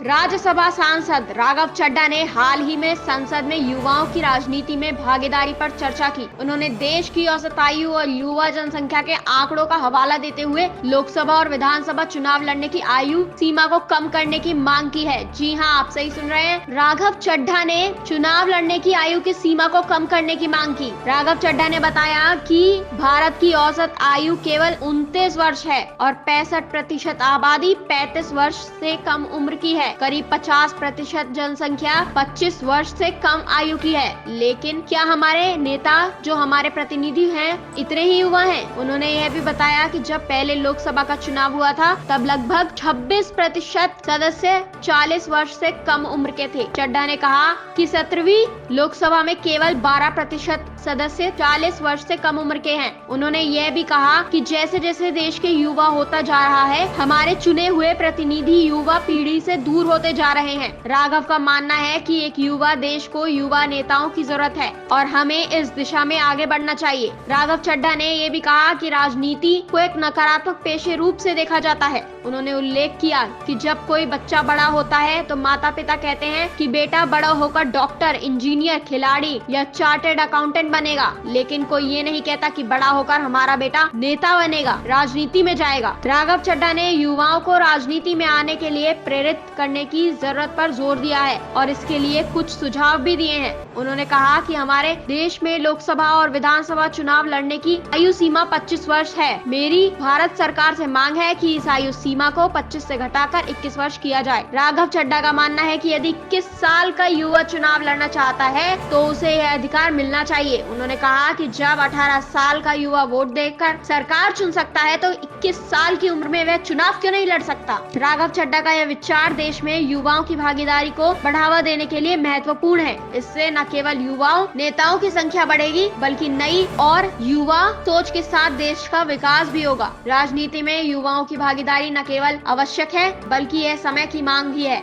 राज्यसभा सांसद राघव चड्ढा ने हाल ही में संसद में युवाओं की राजनीति में भागीदारी पर चर्चा की। उन्होंने देश की औसत आयु और युवा जनसंख्या के आंकड़ों का हवाला देते हुए लोकसभा और विधानसभा चुनाव लड़ने की आयु सीमा को कम करने की मांग की है। जी हां, आप सही सुन रहे हैं। राघव चड्ढा ने चुनाव लड़ने की आयु की सीमा को कम करने की मांग की। राघव चड्ढा ने बताया कि भारत की औसत आयु केवल 29 वर्ष है और 65% आबादी 35 वर्ष से कम उम्र की है। करीब 50% जनसंख्या 25 वर्ष से कम आयु की है। लेकिन क्या हमारे नेता जो हमारे प्रतिनिधि हैं इतने ही युवा हैं? उन्होंने यह भी बताया कि जब पहले लोकसभा का चुनाव हुआ था तब लगभग 26% सदस्य 40 वर्ष से कम उम्र के थे। चड्ढा ने कहा कि 17वीं लोकसभा में केवल 12% सदस्य 40 वर्ष से कम उम्र के हैं। उन्होंने यह भी कहा कि जैसे जैसे देश के युवा होता जा रहा है, हमारे चुने हुए प्रतिनिधि युवा पीढ़ी से दूर होते जा रहे हैं। राघव का मानना है कि एक युवा देश को युवा नेताओं की जरूरत है और हमें इस दिशा में आगे बढ़ना चाहिए। राघव चड्ढा ने ये भी कहा कि राजनीति को एक नकारात्मक पेशे रूप से देखा जाता है। उन्होंने उल्लेख किया कि जब कोई बच्चा बड़ा होता है तो माता पिता कहते हैं कि बेटा बड़ा होकर डॉक्टर, इंजीनियर, खिलाड़ी या चार्टर्ड अकाउंटेंट बनेगा, लेकिन कोई ये नहीं कहता कि बड़ा होकर हमारा बेटा नेता बनेगा, राजनीति में जाएगा। राघव चड्ढा ने युवाओं को राजनीति में आने के लिए प्रेरित करने की जरूरत पर जोर दिया है और इसके लिए कुछ सुझाव भी दिए हैं। उन्होंने कहा कि हमारे देश में लोकसभा और विधानसभा चुनाव लड़ने की आयु सीमा 25 वर्ष है। मेरी भारत सरकार से मांग है कि इस आयु सीमा को 25 से घटाकर 21 वर्ष किया जाए। राघव चड्ढा का मानना है कि यदि 21 साल का युवा चुनाव लड़ना चाहता है तो उसे यह अधिकार मिलना चाहिए। उन्होंने कहा कि जब 18 साल का युवा वोट देकर सरकार चुन सकता है तो 21 साल की उम्र में वह चुनाव क्यों नहीं लड़ सकता। राघव चड्ढा का यह विचार देश में युवाओं की भागीदारी को बढ़ावा देने के लिए महत्वपूर्ण है। इससे न केवल युवाओं नेताओं की संख्या बढ़ेगी बल्कि नई और युवा सोच के साथ देश का विकास भी होगा। राजनीति में युवाओं की भागीदारी न केवल आवश्यक है बल्कि यह समय की मांग भी है।